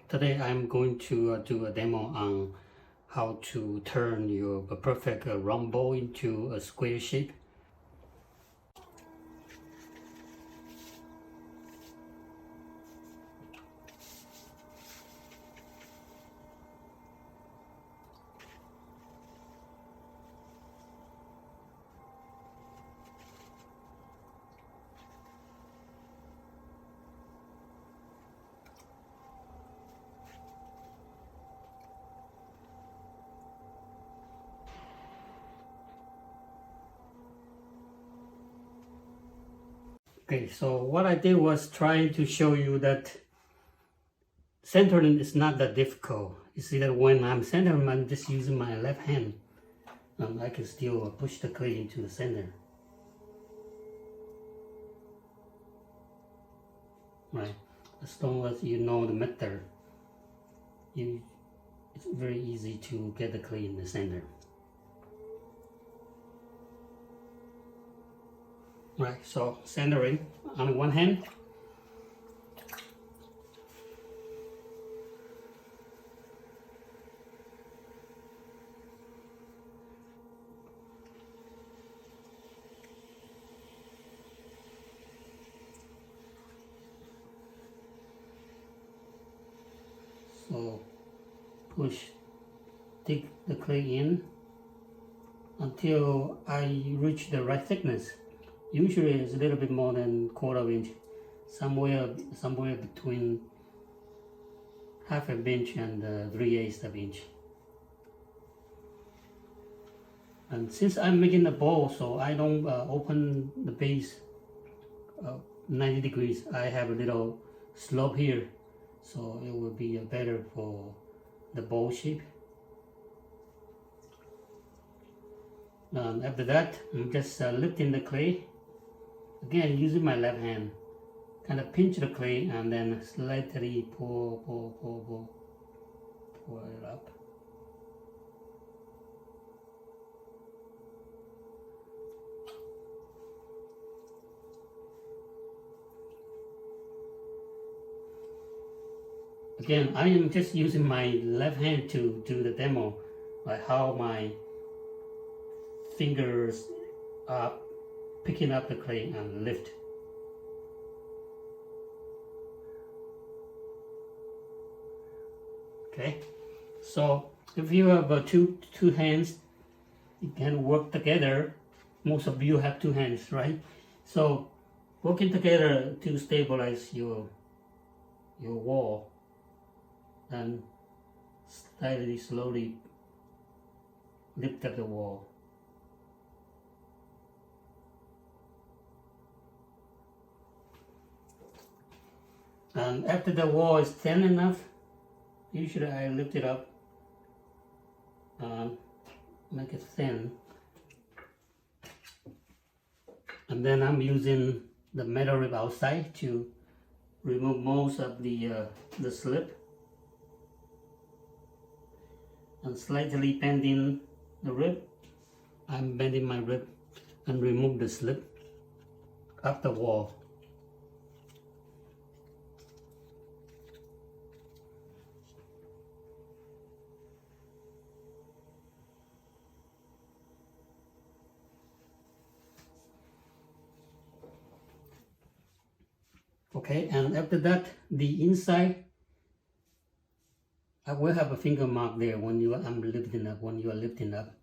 Today I'm going to do a demo on how to turn your perfect round bowl into a square shape. Okay, so what I did was trying to show you that centering is not that difficult. You see that when I'm centering, I'm just using my left hand. I can still push the clay into the center. Right, as long as you know the method, it's very easy to get the clay in the center. Right, so centering on one hand. So dig the clay in until I reach the right thickness. Usually it's a little bit more than 1/4 inch, somewhere between 1/2 inch and 3/8 of inch. And since I'm making the bowl, so I don't open the base 90 degrees. I have a little slope here, so it will be better for the bowl shape. After that, I'm just lifting the clay. Again, using my left hand, kind of pinch the clay and then slightly pull it up. Again, I am just using my left hand to do the demo, like how my fingers are picking up the clay and lift. Okay, so if you have two hands, you can work together. Most of you have two hands, right? So working together to stabilize your wall, and slowly lift up the wall. And after the wall is thin enough, usually I lift it up and make it thin. And then I'm using the metal rib outside to remove most of the slip. And slightly bending the rib. I'm bending my rib and remove the slip of the wall. Okay, and after that, the inside, I will have a finger mark there when you are lifting up.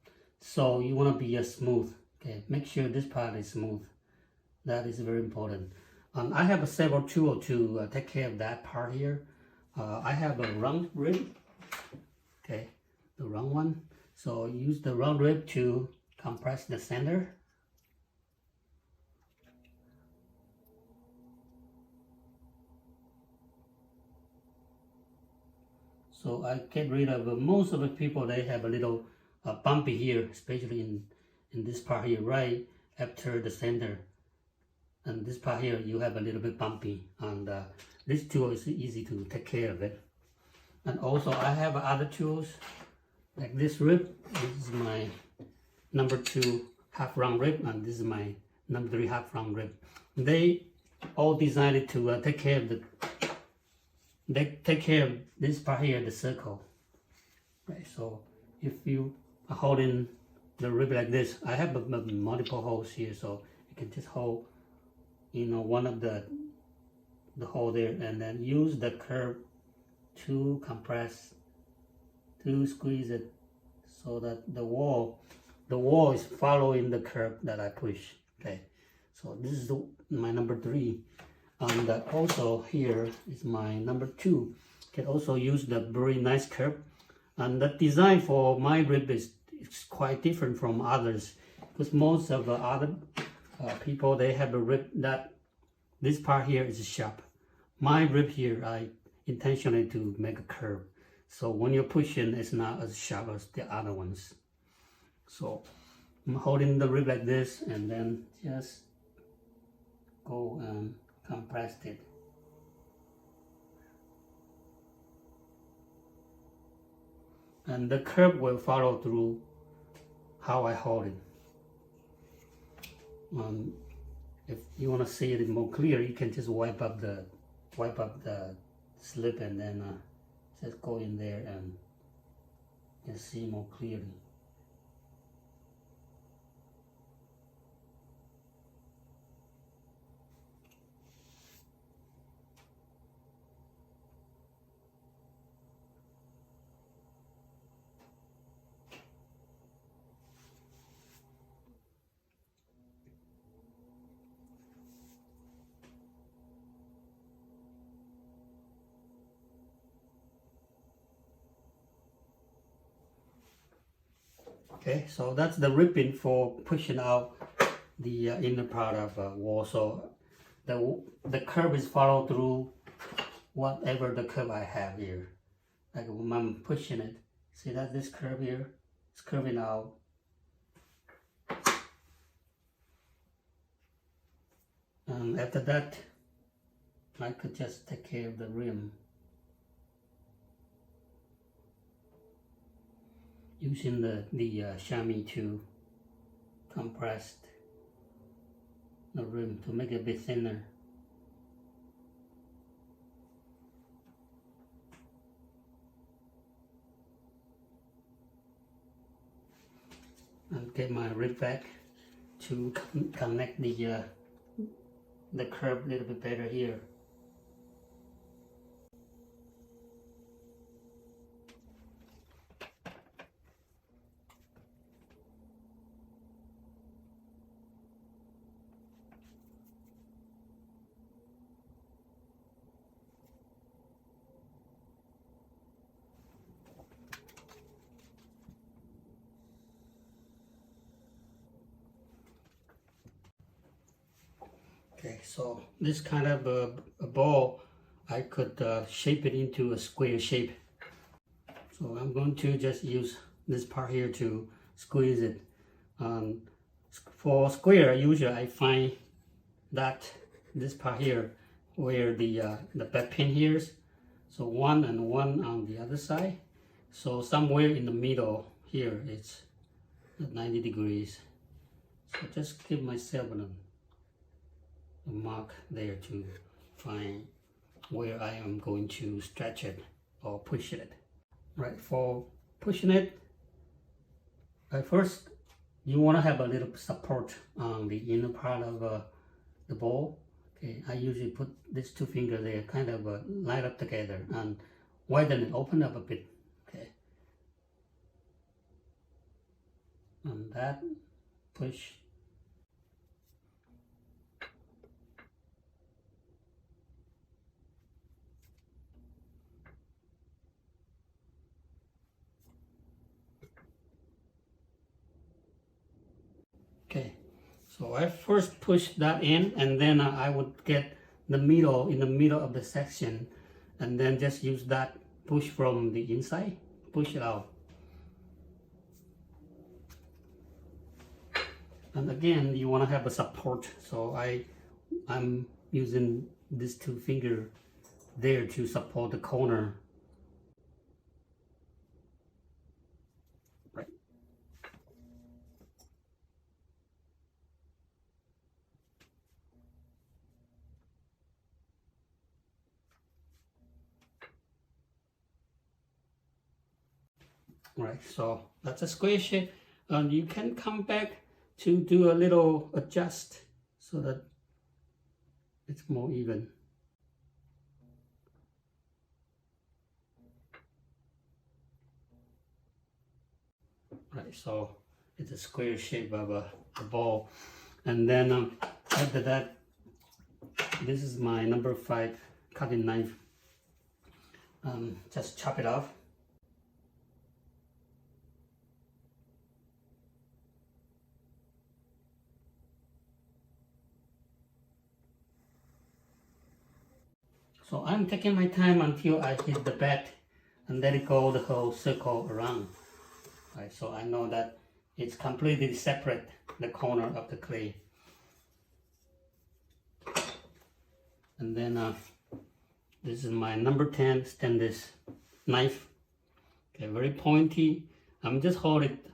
So you want to be smooth. Okay, make sure this part is smooth. That is very important. I have several tools to take care of that part here. I have a round rib. Okay, the round one. So use the round rib to compress the center. So I get rid of most of the people. They have a little bumpy here, especially in this part here, right after the center. And this part here, you have a little bit bumpy. And this tool is easy to take care of it. And also I have other tools like this rib. This is my number 2 half round rib, and this is my number 3 half round rib. They all designed to take care of they take care of this part here, the circle. Right, so if you are holding the rib like this, I have multiple holes here, so you can just hold, one of the hole there, and then use the curve to compress, to squeeze it, so that the wall is following the curve that I push. Okay, so this is my number 3, and also here is my number 2. Can also use the very nice curve, and the design for my rib is quite different from others, because most of the other people, they have a rib that this part here is sharp. My rib here, I intentionally to make a curve, so when you're pushing, it's not as sharp as the other ones. So I'm holding the rib like this, and then just go and compress it. And the curve will follow through how I hold it. If you want to see it more clear, you can just wipe up the slip, and then just go in there and just see more clearly. Okay, so that's the ribbing for pushing out the inner part of wall. So the curve is followed through whatever the curve I have here. Like when I'm pushing it, see that this curve here is curving out. And after that, I could just take care of the rim using the chamois to compress the rim to make it a bit thinner. And get my rib back to connect the curve a little bit better here. Okay, so this kind of a ball, I could shape it into a square shape. So I'm going to just use this part here to squeeze it. For square, usually I find that this part here, where the back pin here is, so one and one on the other side. So somewhere in the middle here, it's at 90 degrees. So just give myself a mark there to find where I am going to stretch it or push it. Right, for pushing it, first you want to have a little support on the inner part of the ball. Okay, I usually put these 2 fingers there, kind of line up together and widen it, open up a bit. Okay, and that push. Okay, so I first push that in, and then I would get the middle, in the middle of the section, and then just use that push from the inside, push it out. And again, you want to have a support, so I'm using these 2 fingers there to support the corner. Right. Right, so that's a square shape, and you can come back to do a little adjust so that it's more even. Right, so it's a square shape of a ball, and then after that, this is my number 5 cutting knife. Just chop it off. So I'm taking my time until I hit the back and let it go the whole circle around. Right, so I know that it's completely separate, the corner of the clay. And then this is my number 10 stainless knife. Okay, very pointy. I'm just holding it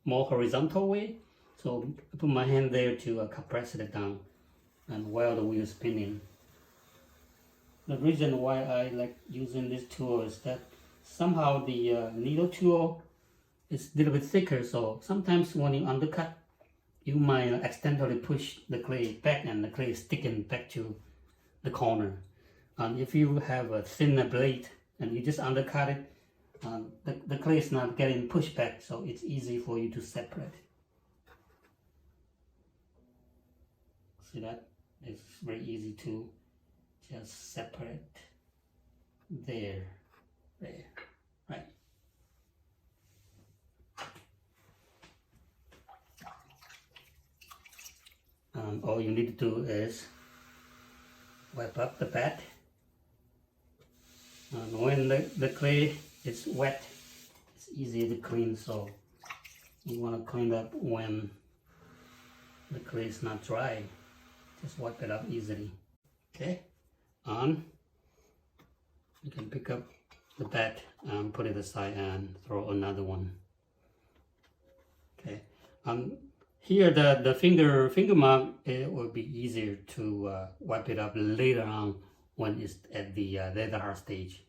more horizontal way. So I put my hand there to compress it down and while the wheel is spinning. The reason why I like using this tool is that somehow the needle tool is a little bit thicker, so sometimes when you undercut, you might accidentally push the clay back and the clay is sticking back to the corner. And if you have a thinner blade and you just undercut it, the clay is not getting pushed back, so it's easy for you to separate. See that? It's very easy to just separate there, right? All you need to do is wipe up the pad, and when the clay is wet, it's easy to clean, so you want to clean up when the clay is not dry. Just wipe it up easily. Okay, you can pick up the pad and put it aside and throw another one. Okay, here the finger mark, it will be easier to wipe it up later on when it's at the leather hard stage.